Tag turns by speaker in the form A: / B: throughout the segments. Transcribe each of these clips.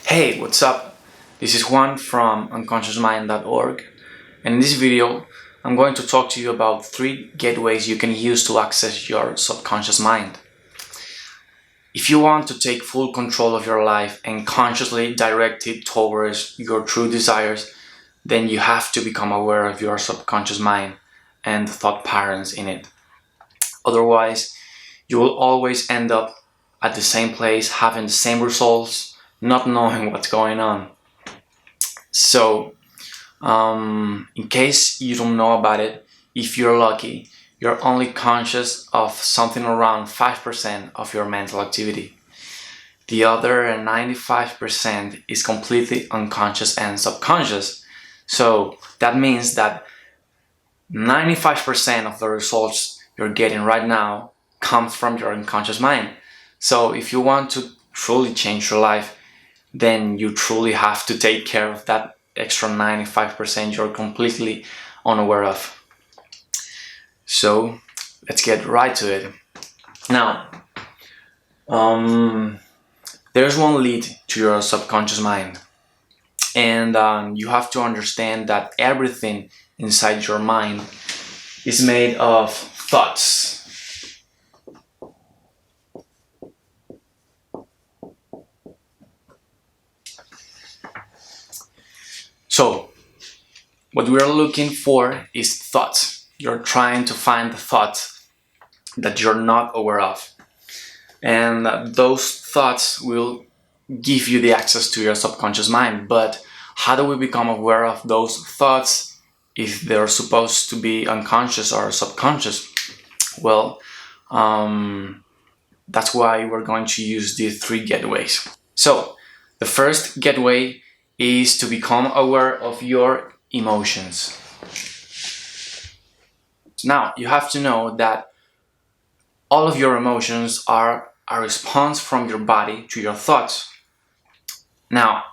A: Hey, what's up? This is Juan from unconsciousmind.org, and in this video I'm going to talk to you about 3 gateways you can use to access your subconscious mind. If you want to take full control of your life and consciously direct it towards your true desires, then you have to become aware of your subconscious mind and the thought patterns in it. Otherwise, you will always end up at the same place, having the same results, not knowing what's going on. So, in case you don't know about it, if you're lucky, you're only conscious of something around 5% of your mental activity. The other 95% is completely unconscious and subconscious. So that means that 95% of the results you're getting right now comes from your unconscious mind. So if you want to truly change your life, then you truly have to take care of that extra 95% you're completely unaware of. So let's get right to it. Now, there's one lead to your subconscious mind, and you have to understand that everything inside your mind is made of thoughts. So, what we are looking for is thoughts. You're trying to find the thoughts that you're not aware of. And those thoughts will give you the access to your subconscious mind. But how do we become aware of those thoughts if they're supposed to be unconscious or subconscious? Well, that's why we're going to use these 3 gateways. So, the first gateway is to become aware of your emotions. Now, you have to know that all of your emotions are a response from your body to your thoughts. Now,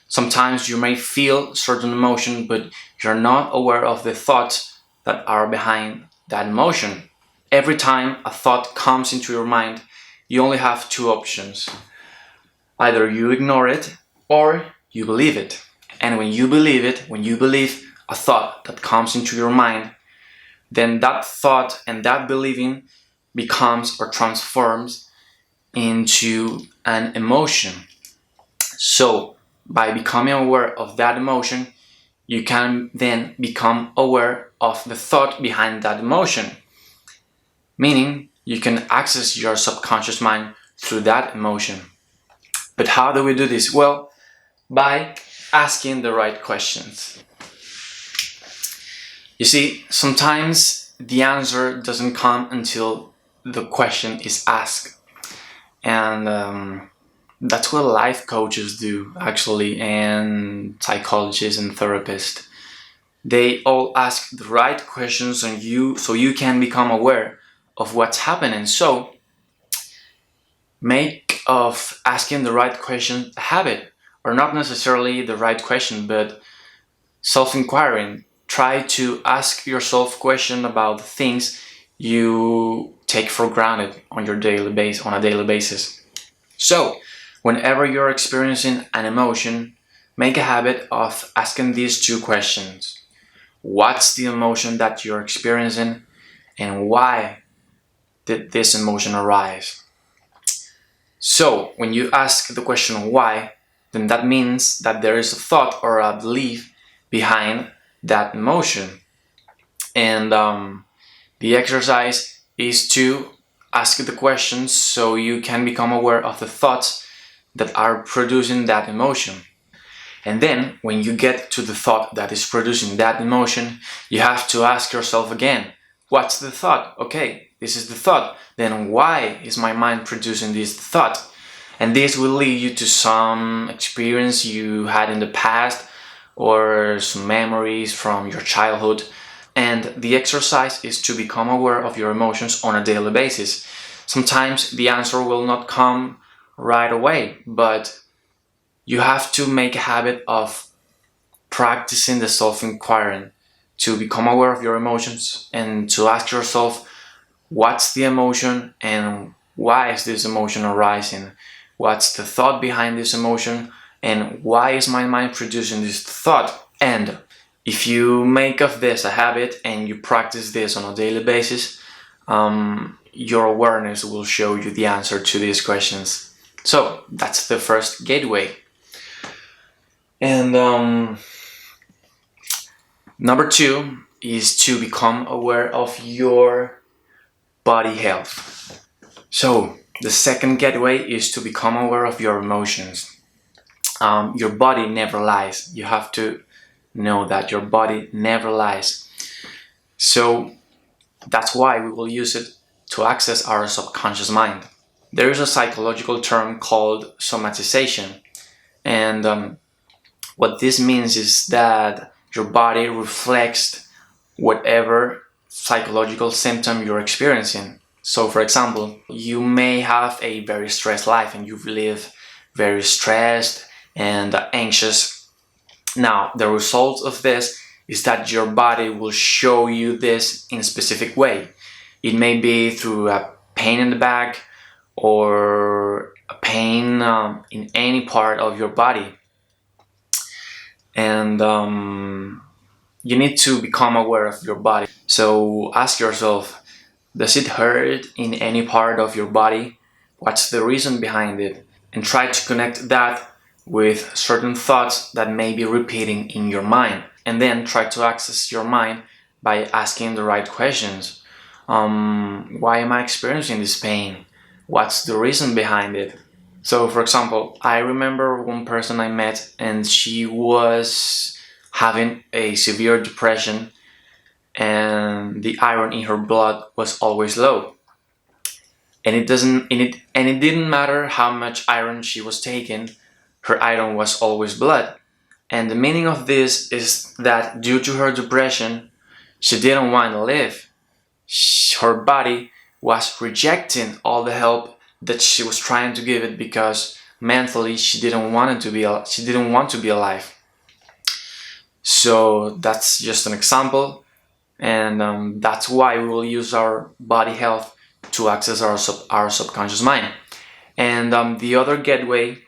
A: sometimes you may feel certain emotion, but you're not aware of the thoughts that are behind that emotion. Every time a thought comes into your mind, you only have 2 options. Either you ignore it or you believe it. And when you believe a thought that comes into your mind, then that thought and that believing becomes or transforms into an emotion. So, by becoming aware of that emotion, you can then become aware of the thought behind that emotion. Meaning, you can access your subconscious mind through that emotion. But how do we do this? Well, by asking the right questions. You see, sometimes the answer doesn't come until the question is asked. And that's what life coaches do, actually, and psychologists and therapists. They all ask the right questions on you so you can become aware of what's happening. So, make of asking the right question a habit, or not necessarily the right question, but self-inquiring. Try to ask yourself questions about things you take for granted on a daily basis. So, whenever you're experiencing an emotion, make a habit of asking these 2 questions. What's the emotion that you're experiencing, and why did this emotion arise? So, when you ask the question why, then that means that there is a thought or a belief behind that emotion. And the exercise is to ask the questions so you can become aware of the thoughts that are producing that emotion. And then, when you get to the thought that is producing that emotion, you have to ask yourself again, what's the thought? Okay, this is the thought. Then why is my mind producing this thought? And this will lead you to some experience you had in the past or some memories from your childhood. And the exercise is to become aware of your emotions on a daily basis. Sometimes the answer will not come right away, but you have to make a habit of practicing the self-inquiry to become aware of your emotions and to ask yourself, what's the emotion and why is this emotion arising? What's the thought behind this emotion and why is my mind producing this thought? And if you make of this a habit and you practice this on a daily basis, your awareness will show you the answer to these questions. So that's the first gateway. And number two is to become aware of your body health. So the second gateway is to become aware of your emotions. Your body never lies. You have to know that your body never lies. So that's why we will use it to access our subconscious mind. There is a psychological term called somatization, and what this means is that your body reflects whatever psychological symptom you're experiencing. So, for example, you may have a very stressed life and you live very stressed and anxious. Now, the result of this is that your body will show you this in a specific way. It may be through a pain in the back or a pain in any part of your body. And you need to become aware of your body. So ask yourself, does it hurt in any part of your body? What's the reason behind it? And try to connect that with certain thoughts that may be repeating in your mind. And then try to access your mind by asking the right questions. Why am I experiencing this pain? What's the reason behind it? So, for example, I remember one person I met and she was having a severe depression and the iron in her blood was always low. And it didn't matter how much iron she was taking, her iron was always blood. And the meaning of this is that due to her depression, she didn't want to live. Her body was rejecting all the help that she was trying to give it because mentally she didn't want to be alive. So that's just an example, and that's why we will use our body health to access our subconscious mind. And the other gateway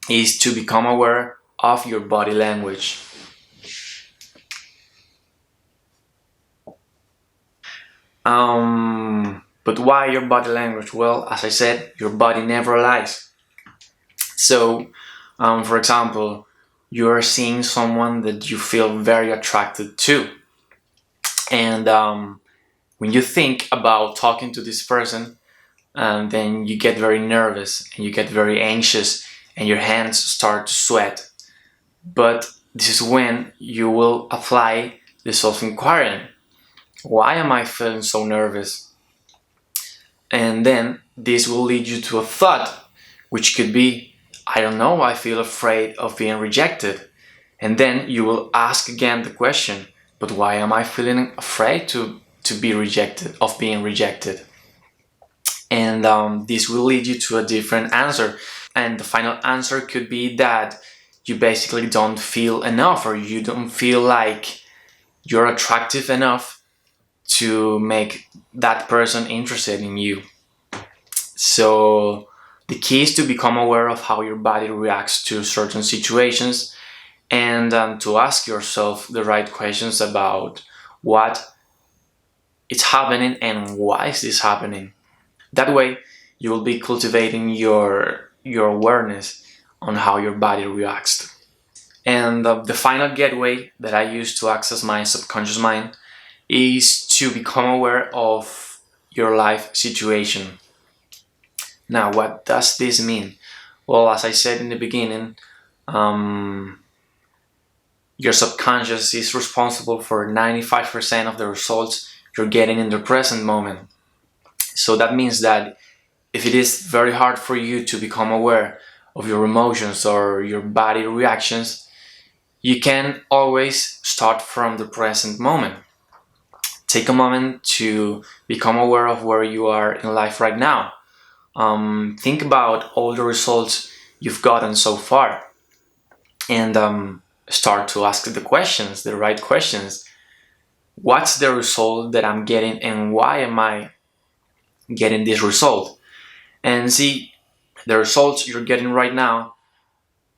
A: is to become aware of your body language. But why your body language? Well, as I said, your body never lies. So, for example, you are seeing someone that you feel very attracted to, and when you think about talking to this person, then you get very nervous and you get very anxious, and your hands start to sweat. But this is when you will apply the self-inquiry. Why am I feeling so nervous? And then this will lead you to a thought, which could be, I don't know, I feel afraid of being rejected. And then you will ask again the question, but why am I feeling afraid to be rejected, of being rejected? And this will lead you to a different answer. And the final answer could be that you basically don't feel enough, or you don't feel like you're attractive enough to make that person interested in you. So the key is to become aware of how your body reacts to certain situations, and to ask yourself the right questions about what is happening and why is this happening. That way you will be cultivating your awareness on how your body reacts. And the final gateway that I use to access my subconscious mind is to become aware of your life situation. Now, what does this mean? Well, as I said in the beginning, your subconscious is responsible for 95% of the results you're getting in the present moment. So that means that if it is very hard for you to become aware of your emotions or your body reactions, you can always start from the present moment. Take a moment to become aware of where you are in life right now. Think about all the results you've gotten so far, and start to ask the right questions. What's the result that I'm getting, and why am I getting this result? And see, the results you're getting right now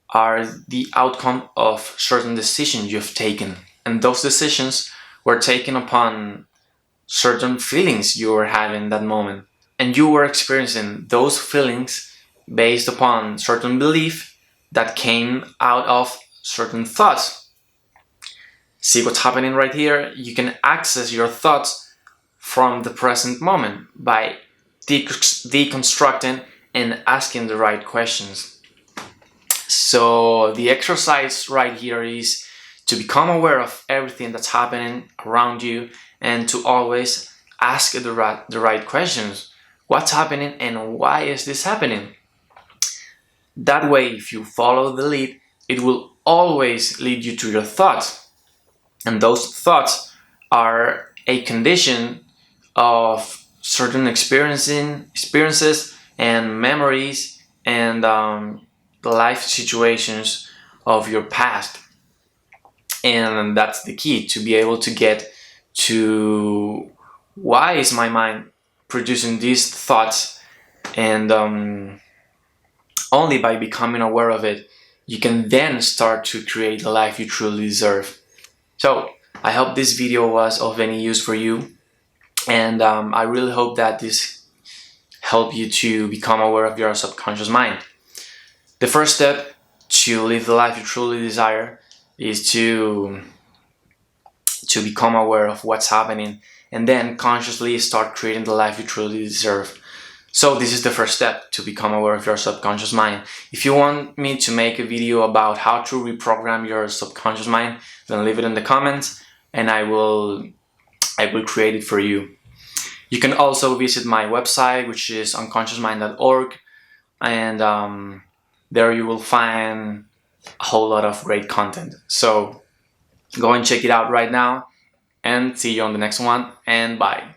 A: are the outcome of certain decisions you've taken. And those decisions were taken upon certain feelings you were having that moment. And you were experiencing those feelings based upon certain belief that came out of certain thoughts. See what's happening right here? You can access your thoughts from the present moment by deconstructing and asking the right questions. So the exercise right here is to become aware of everything that's happening around you and to always ask the right questions. What's happening and why is this happening? That way, if you follow the lead, it will always lead you to your thoughts. And those thoughts are a condition of certain experiences and memories and life situations of your past. And that's the key, to be able to get to why is my mind producing these thoughts. And only by becoming aware of it, you can then start to create the life you truly deserve. So I hope this video was of any use for you, and I really hope that this helped you to become aware of your subconscious mind. The first step to live the life you truly desire is to become aware of what's happening and then consciously start creating the life you truly deserve. So this is the first step, to become aware of your subconscious mind. If you want me to make a video about how to reprogram your subconscious mind, then leave it in the comments and I will create it for you. You can also visit my website, which is unconsciousmind.org, and there you will find a whole lot of great content. So go and check it out right now, and see you on the next one, and bye.